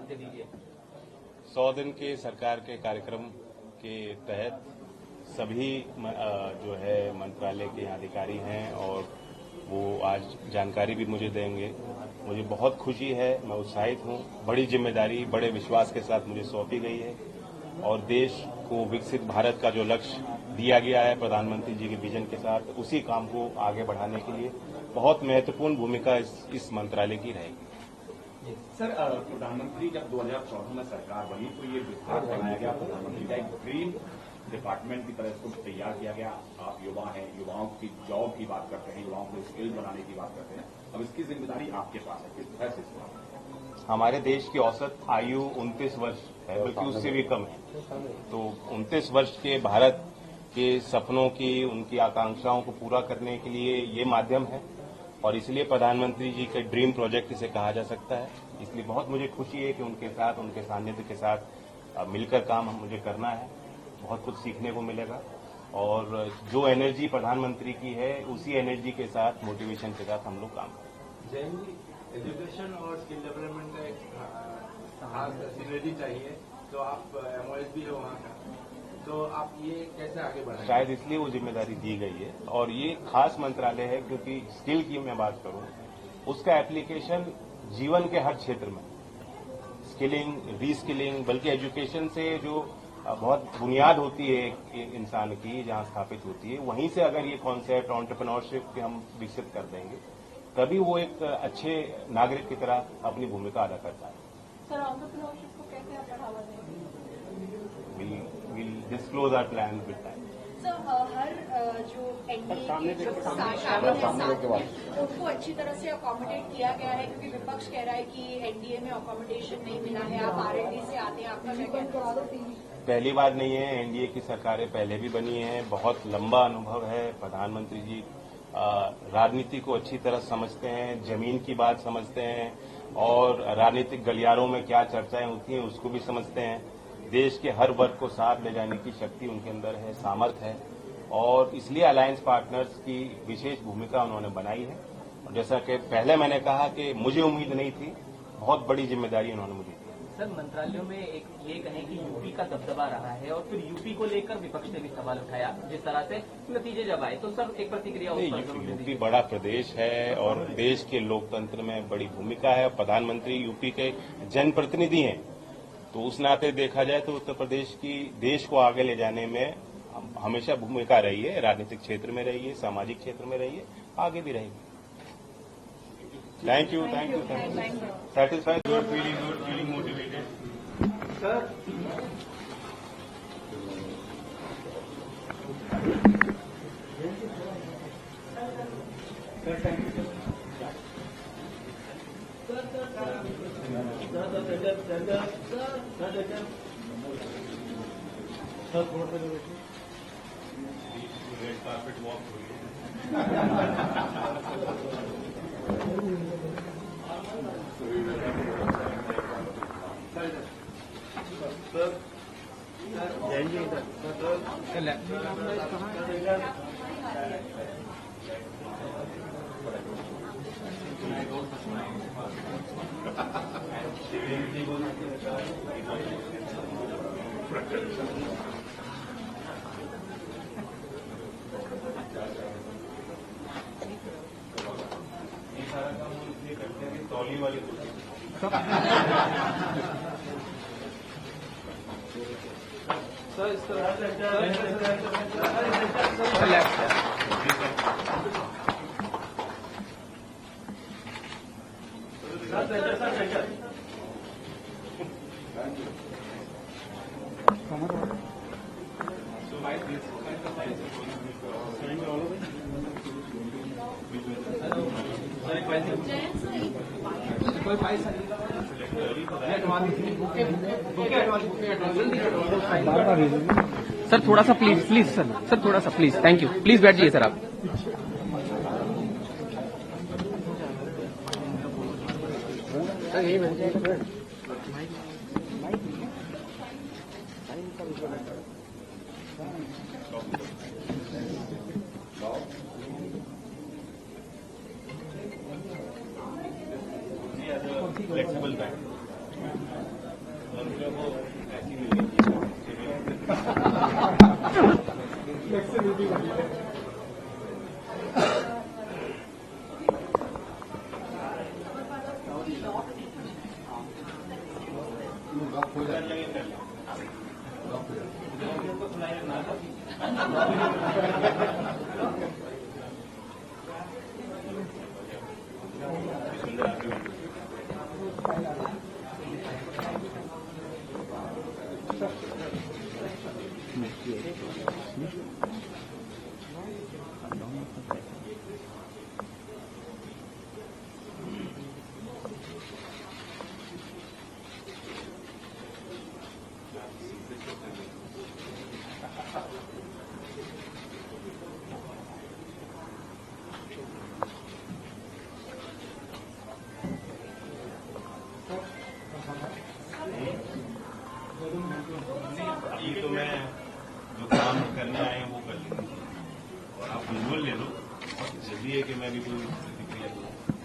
जानकारी दीजिए। 100 दिन के सरकार के कार्यक्रम के तहत सभी जो है मंत्रालय के अधिकारी हैं और वो आज जानकारी भी मुझे देंगे। मुझे बहुत खुशी है, मैं उत्साहित हूँ। बड़ी जिम्मेदारी, बड़े विश्वास के साथ मुझे सौंपी गई है और देश को विकसित भारत का जो लक्ष्य दिया गया है प्रधानमंत्री जी के विजन के साथ, उसी काम को आगे बढ़ाने के लिए बहुत महत्वपूर्ण भूमिका इस मंत्रालय की रहेगी। सर, प्रधानमंत्री जब 2014 में सरकार बनी तो ये विभाग बनाया गया, प्रधानमंत्री का एक ड्रीम डिपार्टमेंट की तरह इसको तैयार किया गया। आप युवा हैं, युवाओं की जॉब की बात करते हैं, युवाओं को स्किल बनाने की बात करते हैं। अब इसकी जिम्मेदारी आपके पास है, किस तरह से इसको? हमारे देश की औसत आयु 29 वर्ष है, बल्कि उससे भी कम है। तो 29 वर्ष के भारत के सपनों की, उनकी आकांक्षाओं को पूरा करने के लिए ये माध्यम है और इसलिए प्रधानमंत्री जी के ड्रीम प्रोजेक्ट इसे कहा जा सकता है। इसलिए बहुत मुझे खुशी है कि उनके साथ, उनके सानिध्य के साथ मिलकर काम मुझे करना है। बहुत कुछ सीखने को मिलेगा और जो एनर्जी प्रधानमंत्री की है उसी एनर्जी के साथ, मोटिवेशन के साथ हम लोग काम करें। जैन जी, एजुकेशन और स्किल डेवलपमेंट का एक सिनर्जी चाहिए, तो आप एमओएस भी है वहाँ का, तो आप ये कैसे आगे बढ़ाएंगे? शायद इसलिए वो जिम्मेदारी दी गई है और ये खास मंत्रालय है क्योंकि स्किल की मैं बात करूं, उसका एप्लीकेशन जीवन के हर क्षेत्र में, स्किलिंग, रीस्किलिंग, बल्कि एजुकेशन से जो बहुत बुनियाद होती है एक इंसान की, जहां स्थापित होती है, वहीं से अगर ये कॉन्सेप्ट एंटरप्रेन्योरशिप के हम विकसित कर देंगे तभी वो एक अच्छे नागरिक की तरह अपनी भूमिका अदा करता है। सर, एंटरप्रेन्योरशिप को कैसे आप बढ़ावा देंगे? We'll disclose our plans with time. Sir, हर जो एनडीए के शामिल है साथ में, उनको अच्छी तरह से अकोमोडेट किया गया है क्योंकि विपक्ष कह रहा है कि एनडीए में अकोमोडेशन नहीं मिला है। आप आरएलडी से आते हैं, आपका क्या कहना है? पहली बार नहीं है, एनडीए की सरकारें पहले भी बनी हैं, बहुत लंबा अनुभव है। प्रधानमंत्री जी राजनीति को अच्छी तरह समझते हैं, जमीन की बात समझते हैं और राजनीतिक गलियारों में क्या चर्चाएं होती हैं उसको भी समझते हैं। देश के हर वर्ग को साथ ले जाने की शक्ति उनके अंदर है, सामर्थ्य है और इसलिए अलायंस पार्टनर्स की विशेष भूमिका उन्होंने बनाई है। और जैसा कि पहले मैंने कहा कि मुझे उम्मीद नहीं थी, बहुत बड़ी जिम्मेदारी उन्होंने मुझे दी। सर, मंत्रालयों में एक ये कहें कि यूपी का दबदबा रहा है और फिर यूपी को लेकर विपक्ष ने भी सवाल उठाया, जिस तरह से नतीजे जब आए, तो सर एक प्रतिक्रिया उस पर जरूर यूपी बड़ा प्रदेश है और देश के लोकतंत्र में बड़ी भूमिका है। प्रधानमंत्री यूपी के जनप्रतिनिधि हैं, तो उस नाते देखा जाए तो उत्तर प्रदेश की देश को आगे ले जाने में हमेशा भूमिका रही है। राजनीतिक क्षेत्र में रही है, सामाजिक क्षेत्र में रही है, आगे भी रहेगी। Thank you, thank you, thank you. Satisfied, you are feeling good, feeling motivated. Sir, red carpet walk हो रही सारा काम हम इसलिए करते हैं कि तौली वाली सर, इस तरह सर थोड़ा सा प्लीज सर थोड़ा सा प्लीज, थैंक यू, प्लीज बैठ जाइए सर आप। flexible bank. मंत्रियों को ऐसी मिलनी चाहिए। ये तो मैं जो काम करने आए हैं वो कर लूंगी और आप विजुअल ले लो। जल्दी है कि मैं भी कोई प्रतिक्रिया दूँ।